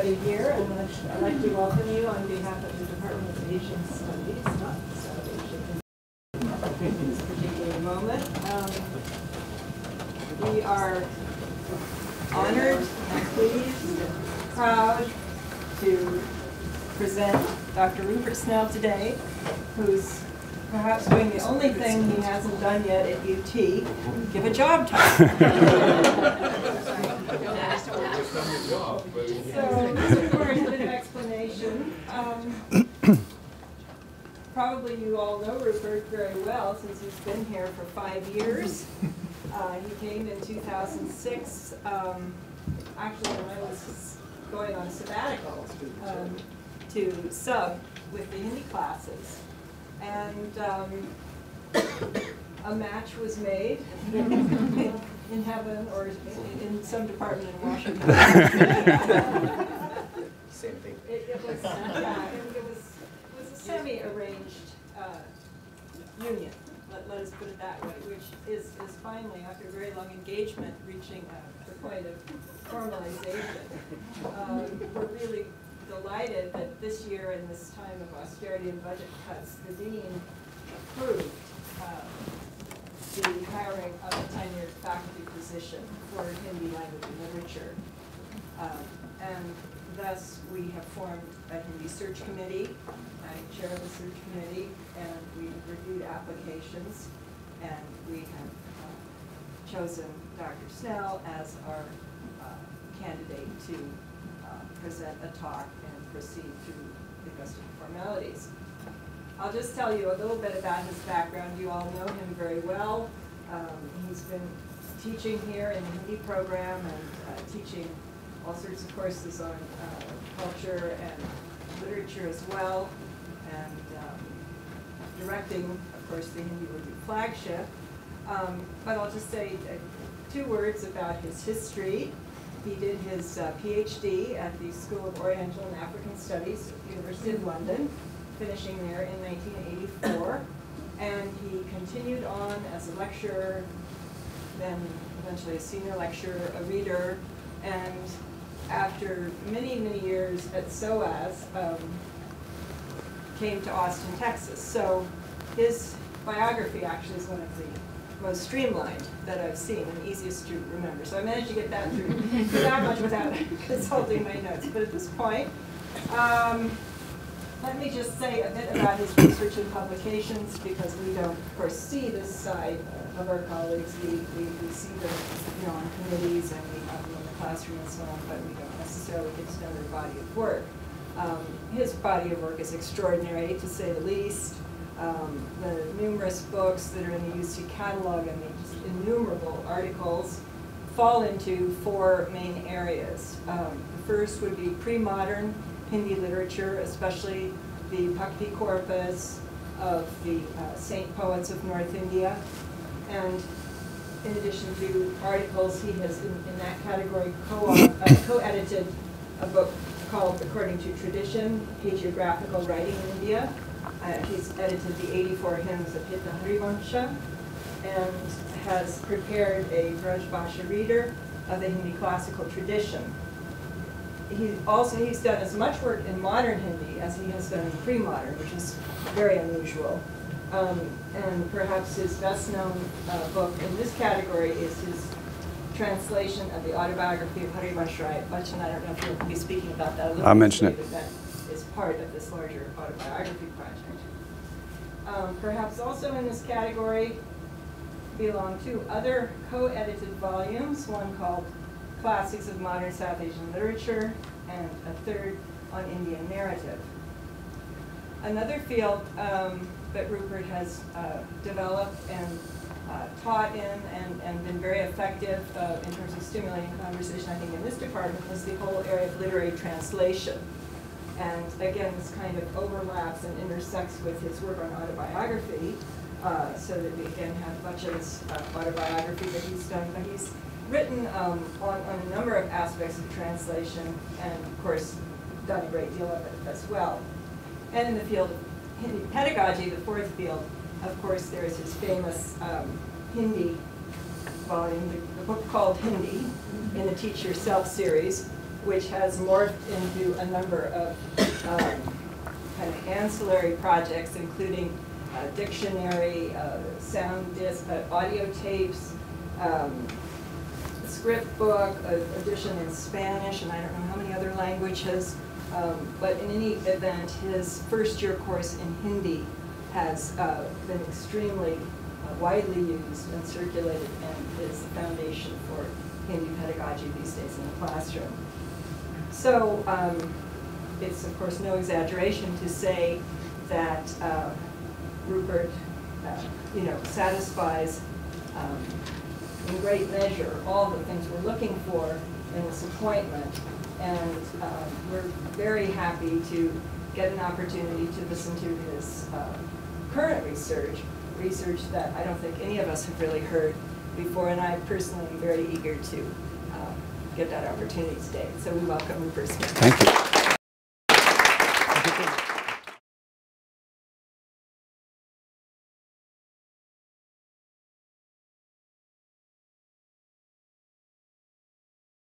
everybody here, and I'd like to welcome you on behalf of the Department of Asian Studies, not South Asian, in this particular moment. We are honored and pleased and proud to present Dr. Rupert Snell today, who's perhaps doing the only thing he hasn't done yet at UT, give a job title. So this requires a bit of explanation. Probably you all know Rupert very well since he's been here for 5 years. He came in 2006, actually when I was going on a sabbatical, to sub with the Hindi classes. And a match was made in heaven or in some department in Washington. Same thing. It was a semi-arranged union, let us put it that way, which is finally, after a very long engagement, reaching the point of formalization. We're really delighted that this year, in this time of austerity and budget cuts, the dean approved the hiring of a tenured faculty position for Hindi language and literature. And thus, we have formed a Hindi search committee. I chair the search committee, and we reviewed applications, and we have chosen Dr. Snell as our candidate to present a talk and proceed through the customary formalities. I'll just tell you a little bit about his background. You all know him very well. He's been teaching here in the Hindi program and teaching all sorts of courses on culture and literature as well, and directing, of course, the hindi-urdu Flagship. But I'll just say 2 words about his history. He did his PhD at the School of Oriental and African Studies at the University of London, finishing there in 1984. And he continued on as a lecturer, then eventually a senior lecturer, a reader, and after many, many years at SOAS, came to Austin, Texas. So his biography actually is one of the most streamlined that I've seen and easiest to remember. So I managed to get that through without much without consulting my notes. But at this point, let me just say a bit about his research and publications, because we don't, of course, see this side of our colleagues. We see them, on committees, and we have them in the classroom and so on, but we don't necessarily get to know their body of work. His body of work is extraordinary, to say the least. The numerous books that are in the UC catalog and the just innumerable articles fall into 4 main areas. The first would be pre-modern Hindi literature, especially the Bhakti corpus of the saint poets of North India. And in addition to articles, he has, in that category, co-edited a book called According to Tradition, Hagiographical Writing in India. He's edited the 84 hymns of Hita Harivansha and has prepared a Braj-Bhasha reader of the Hindi classical tradition. He's done as much work in modern Hindi as he has done in pre-modern, which is very unusual. And perhaps his best-known book in this category is his translation of the autobiography of Harivansha Bachchan. I don't know if you'll be speaking about that a little bit. I'll mention it. But that is part of this larger autobiography project. Perhaps also in this category belong 2 other co-edited volumes, one called Classics of Modern South Asian Literature, and a 3rd on Indian narrative. Another field that Rupert has developed and taught in and been very effective in terms of stimulating conversation, I think, in this department was the whole area of literary translation. And again, this kind of overlaps and intersects with his work on autobiography, so that we again have Bachchan's autobiography that he's done, but he's written on a number of aspects of translation, and of course done a great deal of it as well. And in the field of Hindi pedagogy, the 4th field, of course, there is his famous Hindi volume, the book called Hindi, in the Teach Yourself series, which has morphed into a number of kind of ancillary projects, including dictionary, sound disc, audio tapes, script book, edition in Spanish, and I don't know how many other languages. But in any event, his first-year course in Hindi has been extremely widely used and circulated, and is the foundation for Hindi pedagogy these days in the classroom. So it's of course no exaggeration to say that Rupert, satisfies in great measure all the things we're looking for in this appointment, and we're very happy to get an opportunity to listen to his current research that I don't think any of us have really heard before, and I personally am very eager to get that opportunity today. So we welcome Rupert Snell. Thank you.